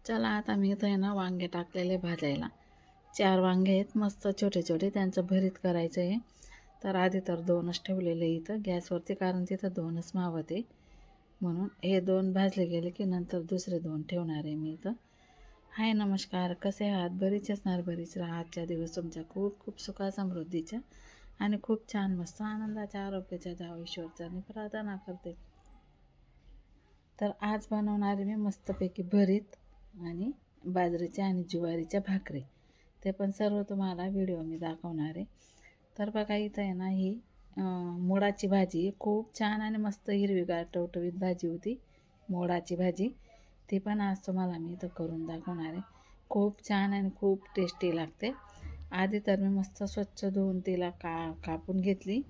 चला आता मी इथं आहे ना वांगे टाकलेले भाजायला. 4 वांगे आहेत मस्त छोटे छोटे, त्यांचं भरीत करायचं आहे. तर आधी तर 2च ठेवलेले इथं गॅसवरती, कारण तिथं 2च मावते म्हणून. हे 2 भाजले गेले की नंतर दुसरे 2 ठेवणार आहे मी इथं. हाय नमस्कार, कसे आहात? बरीच असणार, बरीच राहा. आजच्या दिवस तुमच्या खूप खूप सुखा समृद्धीच्या आणि खूप छान मस्त आनंदाच्या आरोग्याच्या जावं ईश्वरचरणी प्रार्थना करते. तर आज बनवणार आहे मी मस्तपैकी भरीत आणि बाजरीच्या आणि ज्वारीच्या भाकरी. ते पण सर्व तुम्हाला व्हिडिओ मी दाखवणार आहे. तर बघा इथं आहे ना ही मोडाची भाजी, खूप छान आणि मस्त हिरवीगार टवटवीत भाजी होती मोडाची भाजी. ती पण आज तुम्हाला मी इथं करून दाखवणार आहे. खूप छान आणि खूप टेस्टी लागते. आधी तर मी मस्त स्वच्छ धुवून तिला कापून घेतली.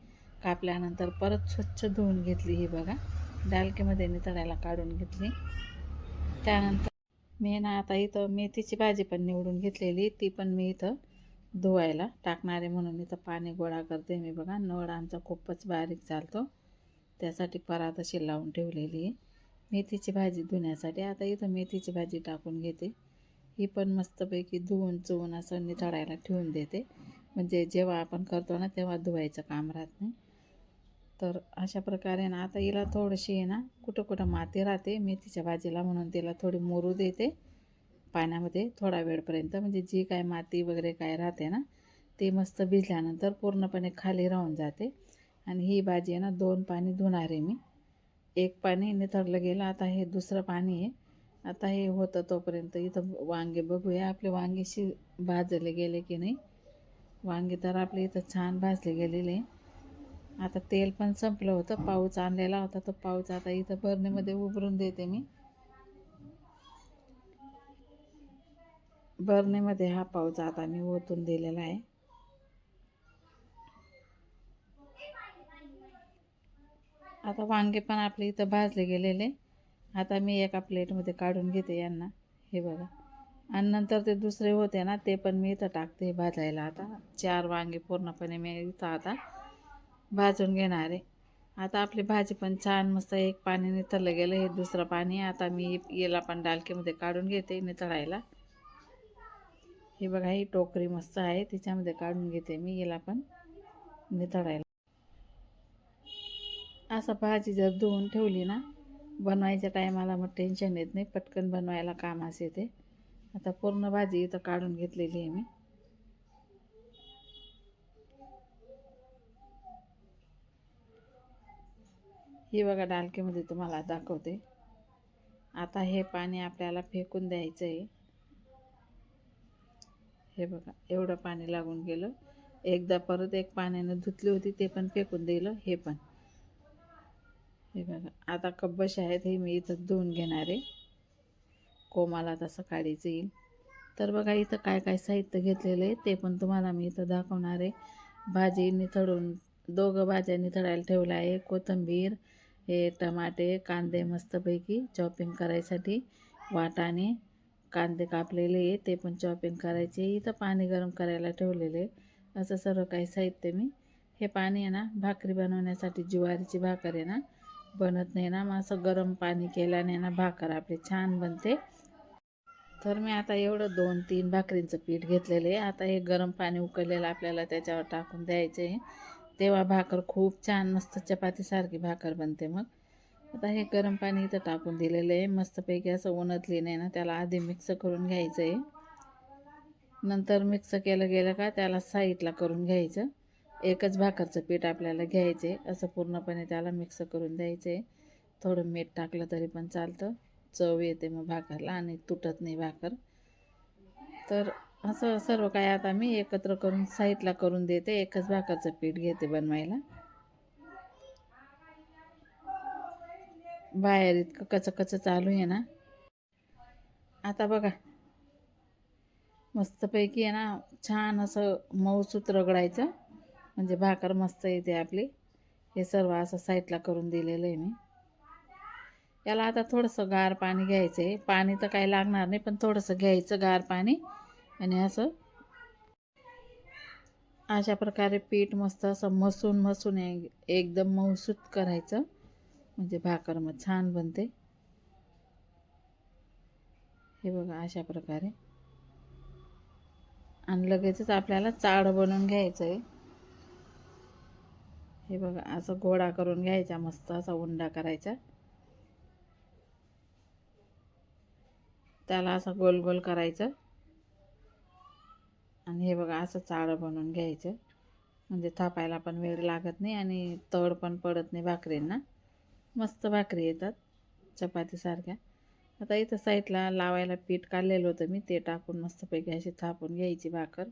कापल्यानंतर परत स्वच्छ धुवून घेतली. ही बघा डालकीमध्ये नितळायला काढून घेतली. त्यानंतर मी ना आता इथं मेथीची भाजी पण निवडून घेतलेली, ती पण मी इथं धुवायला टाकणार आहे म्हणून इथं पाणी गोळा करते मी. बघा नळ आमचा खूपच बारीक चालतो, त्यासाठी परात अशी लावून ठेवलेली आहे मेथीची भाजी धुण्यासाठी. आता इथं मेथीची भाजी टाकून घेते. ही पण मस्तपैकी धुवून चुवून असं नितळायला ठेवून देते, म्हणजे जेव्हा आपण करतो ना तेव्हा धुवायचं काम राहत नाही. तर अशा प्रकारे ना आता हिला थोडीशी आहे ना कुठं कुठं माती राहते मेथीच्या भाजीला, म्हणून तिला थोडी मोरू देते पाण्यामध्ये थोडा वेळपर्यंत, म्हणजे जी काय माती वगैरे काय राहते ना ती मस्त भिजल्यानंतर पूर्णपणे खाली राहून जाते. आणि ही भाजी आहे ना 2 पाणी धुणार आहे मी. एक पाणी निथळलं गेलं, आता हे दुसरं पाणी आहे. आता हे होतं तोपर्यंत इथं वांगे बघूया आपले वांगेशी भाजले गेले की नाही. वांगे तर आपले इथं छान भाजले गेलेले. आता तेल पण संपलं होतं, पाऊच आणलेला होता तो पाऊच आता इथं बरणीमध्ये उभरून देते मी. बरणीमध्ये हा पाऊच आता मी ओतून दिलेला आहे. आता वांगे पण आपले इथं भाजले गेलेले. आता मी एका प्लेटमध्ये काढून घेते यांना, हे बघा. आणि नंतर ते दुसरे होते ना ते पण मी इथं टाकते भाजायला. आता 4 वांगे पूर्णपणे मी इथं आता भाजून घेणार आहे. आता आपली भाजी पण छान मस्त एक पाणी निथळलं गेलं, हे दुसरं पाणी. आता मी याला पण डालकीमध्ये काढून घेते निथळायला. हे बघा ही टोकरी मस्त आहे, तिच्यामध्ये काढून घेते मी याला पण निथळायला. असं भाजी जर धुवून ठेवली ना बनवायच्या टायमाला मग टेन्शन येत नाही, पटकन बनवायला कामास येते. आता पूर्ण भाजी इथं काढून घेतलेली आहे मी. ही बघा डालकीमध्ये तुम्हाला दाखवते. आता हे पाणी आपल्याला फेकून द्यायचं आहे. हे बघा एवढं पाणी लागून गेलं. एकदा परत एक पाण्यानं धुतली होती ते पण फेकून दिलं. हे पण हे बघा आता कब्बश आहेत, हे मी इथं धुवून घेणार आहे. कोमाला तसं काढायचं येईल. तर बघा इथं काय काय साहित्य घेतलेलं आहे ते पण तुम्हाला मी इथं दाखवणार आहे. भाजी निथळून 2 भाज्या निथळायला ठेवल्या आहे. कोथिंबीर, हे टमाटे, कांदे मस्तपैकी चॉपिंग करायसाठी, वाटाणे, कांदे कापलेले आहे ते पण चॉपिंग करायचे. इथं पाणी गरम करायला ठेवलेले. असं सर्व काही साहित्य मी. हे पाणी आहे ना भाकरी बनवण्यासाठी, ज्वारीची भाकर आहे ना बनत नाही ना, मग असं गरम पाणी केल्याने ना भाकर आपली छान बनते. तर मी आता एवढं 2-3 भाकरींचं पीठ घेतलेलं आहे. आता हे गरम पाणी उकळलेलं आपल्याला त्याच्यावर टाकून द्यायचं आहे, तेव्हा भाकर खूप छान मस्त चपातीसारखी भाकर बनते. मग आता हे गरम पाणी इथं टाकून दिलेलं आहे. मस्तपैकी असं उन्हातली नाही ना त्याला आधी मिक्स करून घ्यायचं आहे. नंतर मिक्स केलं गेलं का त्याला साईडला करून घ्यायचं. एकच भाकरचं पीठ आपल्याला घ्यायचं आहे, असं पूर्णपणे त्याला मिक्स करून द्यायचं आहे. थोडं मीठ टाकलं तरी पण चालतं, चव येते मग भाकरला आणि तुटत नाही भाकर. तर असं सर्व काय आता मी एकत्र करून साईडला करून देते. एकच भाकरचं पीठ घेते बनवायला. बाहेर इतकं कचं चालू आहे ना. आता बघा मस्तपैकी आहे ना छान असं मऊसूत रगडायचं, म्हणजे भाकर मस्त येते आपली. हे सर्व असं साईडला करून दिलेलं आहे मी. याला आता थोडंसं गार पाणी घ्यायचं आहे. पाणी तर काही लागणार नाही, पण थोडंसं घ्यायचं गार पाणी आणि असं अशा प्रकारे पीठ मस्त असं मसून एकदम मऊसूत करायचं, म्हणजे भाकर मग छान बनते. हे बघा अशा प्रकारे. आणि लगेचच आपल्याला चाळ बनवून घ्यायचं आहे. हे बघा असं गोळा करून घ्यायचा, मस्त असा उंडा करायचा, त्याला असं गोल गोल करायचं. आणि हे बघा असं चाळ बनवून घ्यायचं, म्हणजे थापायला पण वेळ लागत नाही आणि तड पण पडत नाही भाकरींना. मस्त भाकरी येतात चपातीसारख्या. आता इथं साईडला लावायला पीठ काढलेलं होतं मी, ते टाकून मस्तपैकी अशी थापून घ्यायची भाकर.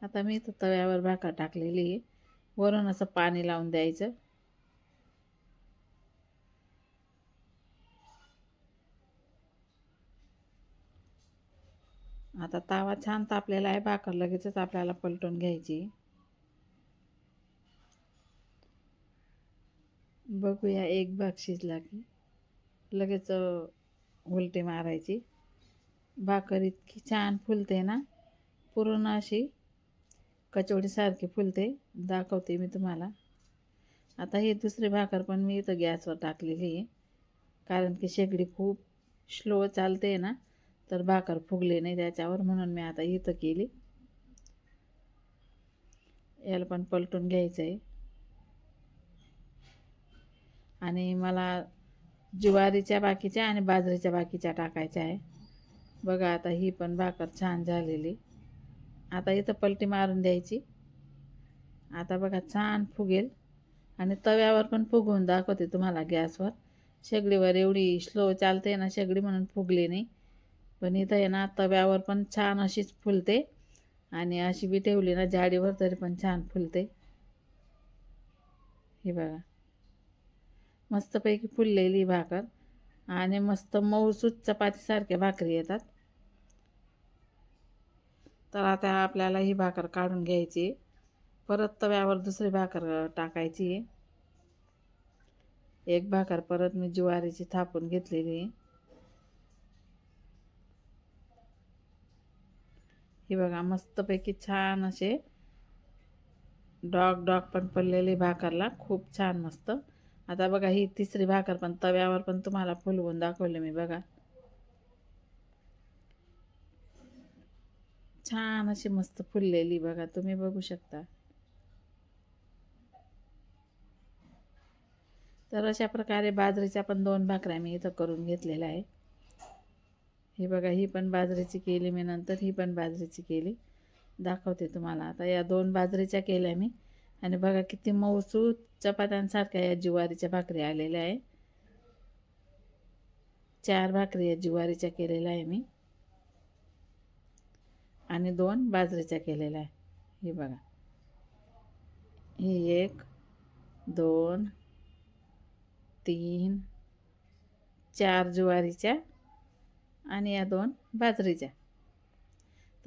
आता मी इथं तव्यावर भाकर टाकलेली आहे, वरून असं पाणी लावून द्यायचं. आता तवा छान तापलेला आहे, भाकर लगेचच आपल्याला पलटून घ्यायची. बघूया, एक भाग शिजला की लगेच उलटी मारायची. भाकर इतकी छान फुलते ना, पूर्ण अशी कचोडीसारखी फुलते. दाखवते मी तुम्हाला. आता ही दुसरी भाकर पण मी इथं गॅसवर टाकलेली आहे, कारण की शेगडी खूप स्लो चालते ना, तर भाकर फुगली नाही त्याच्यावर, म्हणून मी आता इथं केली. याला पण पलटून घ्यायचं आहे. आणि मला ज्वारीच्या बाकीच्या आणि बाजरीच्या बाकीच्या टाकायच्या आहे. बघा आता ही पण भाकर छान झालेली. आता इथं पलटी मारून द्यायची. आता बघा छान फुगेल. आणि तव्यावर पण फुगवून दाखवते तुम्हाला गॅसवर. शेगडीवर एवढी स्लो चालते ना शेगडी, म्हणून फुगली नाही. पण इथं आहे ना तव्यावर पण छान अशीच फुलते, आणि अशी बी ठेवली ना जाडीवर तरी पण छान फुलते. हे बघा मस्तपैकी फुललेली भाकर, आणि मस्त मऊसूत चपातीसारख्या भाकरी येतात. तर आता आपल्याला ही भाकर काढून घ्यायची, परत तव्यावर दुसरी भाकर टाकायची. एक भाकर परत मी ज्वारीची थापून घेतलेली. ही बघा मस्तपैकी छान असे डॉग पण पडलेली भाकरला, खूप छान मस्त. आता बघा ही तिसरी भाकर पण तव्यावर पण तुम्हाला फुलवून दाखवले मी. बघा छान अशी मस्त फुललेली, बघा तुम्ही बघू शकता. तर अशा प्रकारे बाजरीच्या पण 2 भाकऱ्या मी इथं करून घेतलेल्या आहे. ही बघा ही पण बाजरीची केली मी, नंतर ही पण बाजरीची केली, दाखवते तुम्हाला. आता या 2 बाजरीच्या केल्या मी, आणि बघा किती मऊसूत चपात्यांसारख्या या ज्वारीच्या भाकरी आलेल्या आहे. 4 भाकरी या ज्वारीच्या केलेल्या आहे मी, आणि 2 बाजरीच्या केलेल्या आहे. हे बघा ही 1 2 3 4 ज्वारीच्या आणि या 2 बाजरीच्या.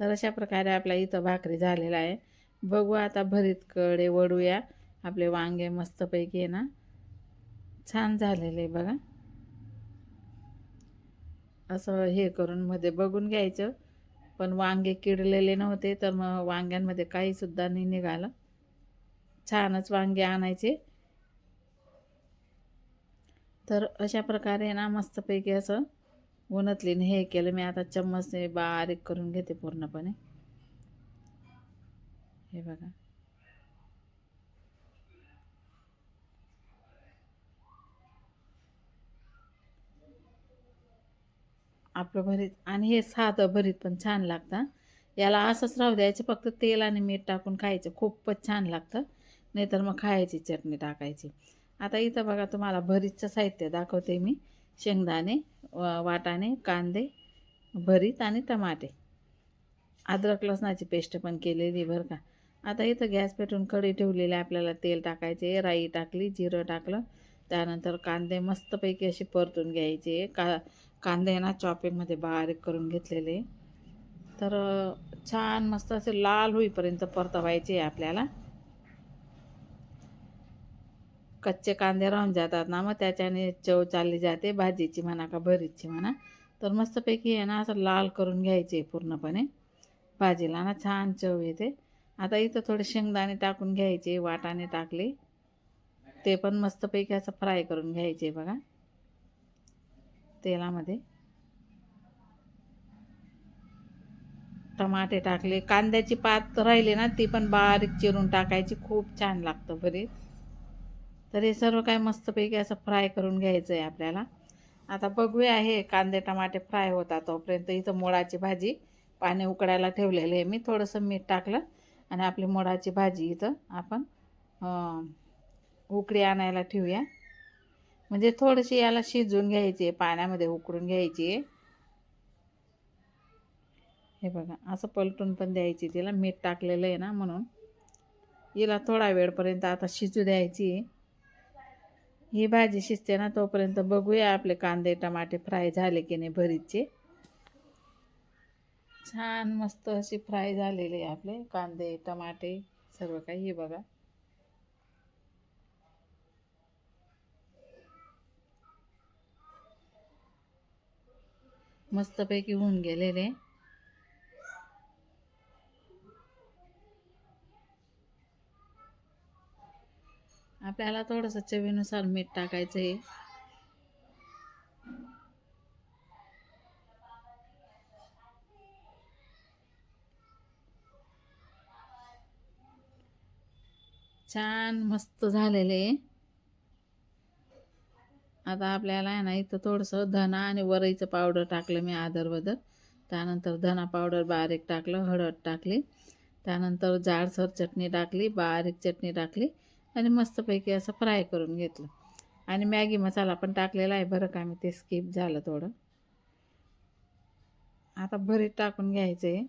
तर अशा प्रकारे आपल्या इथं भाकरी झालेला आहे. बघू आता भरीतकडे वळूया. आपले वांगे मस्तपैकी आहे ना छान झालेले बघा. असं हे करून मध्ये बघून घ्यायचं, पण वांगे किडलेले नव्हते, तर मग वांग्यांमध्ये काही सुद्धा नाही निघालं. छानच वांगे आणायचे. तर अशा प्रकारे ना मस्तपैकी असं उन्हातलीने हे केलं मी. आता चम्मचने बारीक करून घेते पूर्णपणे. हे बघा आपलं भरीत, आणि हे साधं भरीत पण छान लागतं. याला असंच राहू द्यायचं, फक्त तेल आणि मीठ टाकून खायचं, खूपच छान लागतं. नाहीतर मग खायची चटणी टाकायची. आता इथं बघा तुम्हाला भरीतचं साहित्य दाखवते मी. शेंगदाणे, वाटाणे, कांदे, भरीत आणि टमाटे, अद्रक लसणाची पेस्ट पण केलेली बरं का. आता इथं गॅस पेटून कढई ठेवलेली, आपल्याला तेल टाकायचे. राई टाकली, जिरं टाकलं, त्यानंतर कांदे मस्तपैकी असे परतून घ्यायचे. कांदे ना चॉपिंगमध्ये बारीक करून घेतलेले. तर छान मस्त असे लाल होईपर्यंत परतवायचे आपल्याला. कच्चे कांदे राहून जातात ना, मग त्याच्याने चव चालली जाते भाजीची म्हणा का भरीतची म्हणा. तर मस्तपैकी आहे ना असं लाल करून घ्यायचे पूर्णपणे, भाजीला ना छान चव येते. आता इथं थोडे शेंगदाणे टाकून घ्यायचे, वाटाणे टाकले, ते पण मस्तपैकी असं फ्राय करून घ्यायचे बघा तेलामध्ये. टमाटे टाकले, कांद्याची पात राहिली ना ती पण बारीक चिरून टाकायची, खूप छान लागतं भरीत. तर हे सर्व काय मस्तपैकी असं फ्राय करून घ्यायचं आहे आपल्याला. आता बघूया हे कांदे टमाटे फ्राय होतात तोपर्यंत इथं मोडाची भाजी पाणी उकडायला ठेवलेलं आहे मी. थोडंसं मीठ टाकलं आणि आपली मोडाची भाजी इथं आपण उकडी आणायला ठेवूया. म्हणजे थोडीशी याला शिजवून घ्यायची आहे, पाण्यामध्ये उकडून घ्यायची आहे. हे बघा असं पलटून पण द्यायची, तिला मीठ टाकलेलं आहे ना म्हणून. हिला थोडा वेळपर्यंत आता शिजू द्यायची. ही भाजी शिजते ना तोपर्यंत बघूया आपले कांदे टमाटे फ्राय झाले की नाही भरीतचे. छान मस्त अशी फ्राय झालेले आपले कांदे टमाटे सर्व काही. हे बघा मस्तपैकी होऊन गेलेले. आपल्याला थोडंसं चवीनुसार मीठ टाकायचं आहे. छान मस्त झालेले. आता आपल्याला आहे ना इथं थोडंसं धना आणि वरईचं पावडर टाकलं मी आदरवदर. त्यानंतर धना पावडर बारीक टाकलं, हळद टाकली, त्यानंतर जाडसर चटणी टाकली, बारीक चटणी टाकली आणि मस्तपैकी असं फ्राय करून घेतलं. आणि मॅगी मसाला पण टाकलेला आहे बरं का, मी ते स्किप झालं थोडं. आता भरीत टाकून घ्यायचं आहे.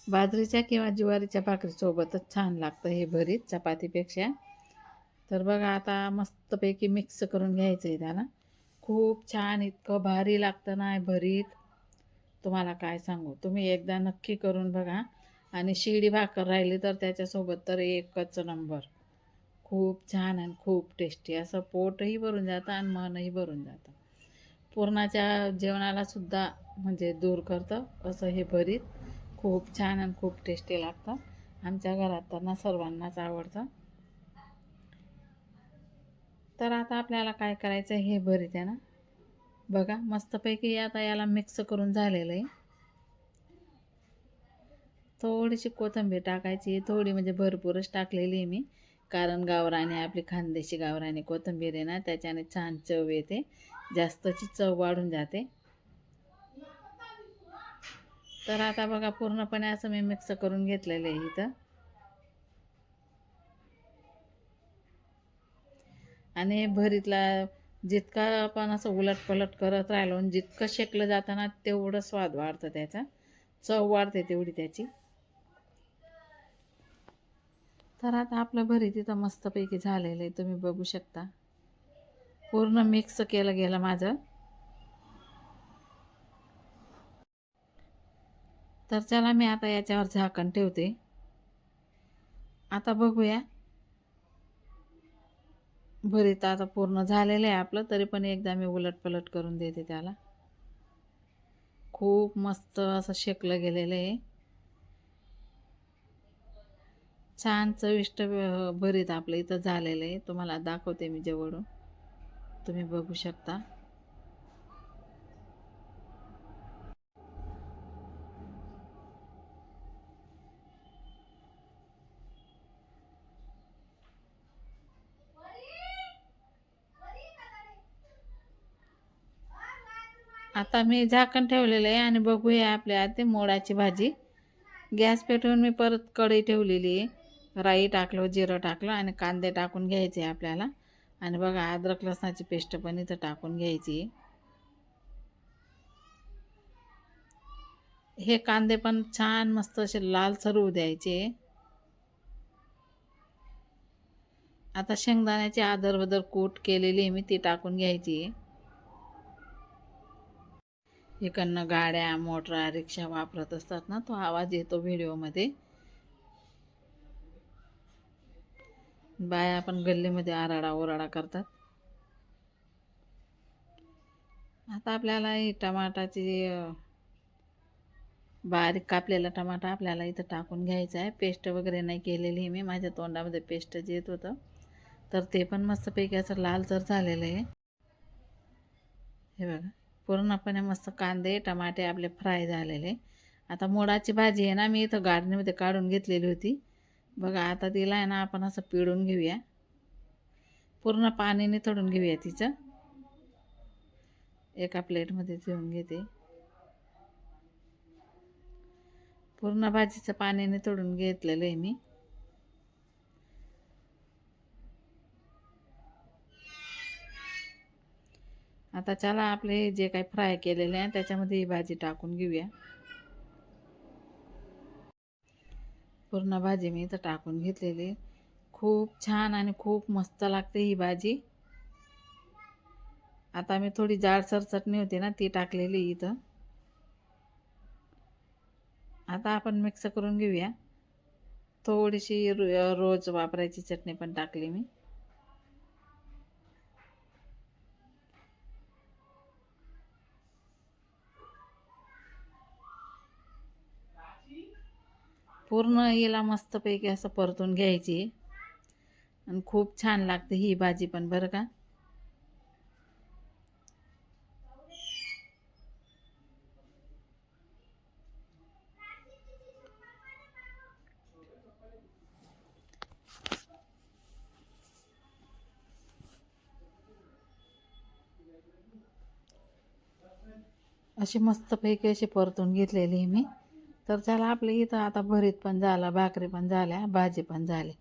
बाजरीच्या किंवा ज्वारीच्या भाकरीसोबतच छान लागतं हे भरीत चपातीपेक्षा. तर बघा आता मस्तपैकी मिक्स करून घ्यायचं आहे त्याला. खूप छान इतकं भारी लागतं ना भरीत, तुम्हाला काय सांगू. तुम्ही एकदा नक्की करून बघा. आणि शिळी भाकर राहिली तर त्याच्यासोबत तर एकच नंबर. खूप छान आणि खूप टेस्टी, असं पोटही भरून जातं आणि मनही भरून जातं. पुरणाच्या जेवणाला सुद्धा म्हणजे दूर करतं असं हे भरीत. खूप छान आणि खूप टेस्टी लागतं. आमच्या घरात तर ना सर्वांनाच आवडतं. तर आता आपल्याला काय करायचं हे भरीत आहे ना बघा मस्तपैकी आता याला मिक्स करून झालेलं आहे. थोडीशी कोथिंबीर टाकायची, थोडी म्हणजे भरपूरच टाकलेली आहे मी, कारण गावरानी आपली खानदेशी गावरानी कोथिंबीर आहे ना त्याच्याने छान चव येते, जास्तची चव वाढून जाते. तर आता बघा पूर्णपणे असं मी मिक्स करून घेतलेलं आहे इथं. आणि भरीतला जितका आपण असं उलटपलट करत राहिलो आणि जितकं शेकलं जातं ना तेवढं स्वाद वाढतं, त्याचा चव वाढते तेवढी त्याची. तर आता आपलं भरीत इथं मस्तपैकी झालेलं आहे, तुम्ही बघू शकता. पूर्ण मिक्स केलं गेलं माझं. तर चला मी आता याच्यावर झाकण ठेवते. आता बघूया. भरीत आता पूर्ण झालेलं आहे आपलं, तरी पण एकदा मी उलटपलट करून देते त्याला. खूप मस्त असं शेकलं गेलेलं आहे. छान चविष्ट भरीत आपलं इथं झालेलं आहे. तुम्हाला दाखवते मी जवळून, तुम्ही बघू शकता. आता मी झाकण ठेवलेलं आहे आणि बघूया आपल्या ते मोडाची भाजी. गॅस पेटवून मी परत कढई ठेवलेली आहे. राई टाकलं, जिरं टाकलं आणि कांदे टाकून घ्यायचे आपल्याला. आणि बघा अद्रक लसणाची पेस्ट पण इथं टाकून घ्यायची. हे कांदे पण छान मस्त असे लालसर होऊ द्यायचे. आता शेंगदाण्याची आदरवदर कूट केलेली आहे मी, ती टाकून घ्यायची. इकडनं गाड्या मोटरा रिक्षा वापरत असतात ना, तो आवाज येतो व्हिडिओमध्ये. बाया पण गल्लीमध्ये आराडा ओराडा करतात. आता आपल्याला ही टमाटाची बारीक कापलेला टमाटा आपल्याला इथं टाकून घ्यायचा आहे. पेस्ट वगैरे नाही केलेली मी, माझ्या तोंडामध्ये पेस्टच येत होतं. तर ते पण मस्तपैकी असं लालसर झालेलं आहे. हे बघा, पूर्णपणे मस्त कांदे टमाटे आपले फ्राय झालेले. आता मोडाची भाजी आहे ना, मी इथं गाडणीमध्ये काढून घेतलेली होती बघा. आता तिला आहे ना आपण असं पिळून घेऊया, पूर्ण पाणी निथळून घेऊया तिचं. एका प्लेटमध्ये ठेवून घेते. पूर्ण भाजीचं पाणी निथळून घेतलेलं आहे मी. आता चला आपले जे काही फ्राय केलेले आहे त्याच्यामध्ये ही भाजी टाकून घेऊया. पूर्ण भाजी मी इथं टाकून घेतलेली. खूप छान आणि खूप मस्त लागते ही भाजी. आता मी थोडी जाडसर चटणी होती ना ती टाकलेली इथं. आता आपण मिक्स करून घेऊया. थोडीशी रोज वापरायची चटणी पण टाकली मी. पूर्ण हिला मस्तपैकी असं परतून घ्यायची आणि खूप छान लागते ही भाजी पण बरं का. अशी मस्तपैकी अशी परतून घेतलेली आहे मी. तर चला आपल्या इथं आता भरीत पण झाला, भाकरी पण झाल्या, भाजी पण झाली.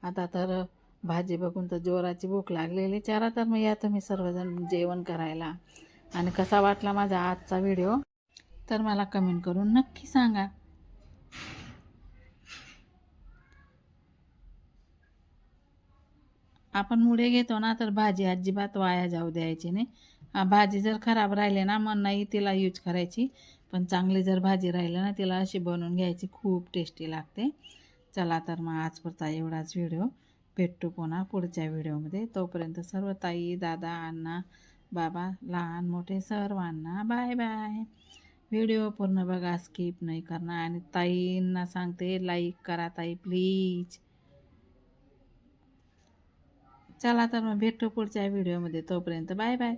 आता तर भाजी बघून तर जोराची भूक लागलेली. चला तर मग या तुम्ही सर्वजण जेवण करायला. आणि कसा वाटला माझा आजचा व्हिडिओ तर मला कमेंट करून नक्की सांगा. आपण मुळे घेतो ना तर भाजी अजिबात वाया जाऊ द्यायची नाही. भाजी जर खराब राहिली ना मग नाही तिला यूज करायची, पण चांगली जर भाजी राहिली ना तिला अशी बनवून घ्यायची, खूप टेस्टी लागते. चला तर मग आजपुरता एवढाच व्हिडिओ. भेटू पुन्हा पुढच्या व्हिडिओमध्ये. तोपर्यंत सर्व ताई दादा अण्णा बाबा लहान मोठे सर्वांना बाय बाय. व्हिडिओ पूर्ण बघा, स्किप नाही करणार. आणि ताईंना सांगते लाईक करा ताई प्लीज. चला तर मग भेटू पुढच्या व्हिडिओमध्ये. तोपर्यंत बाय बाय.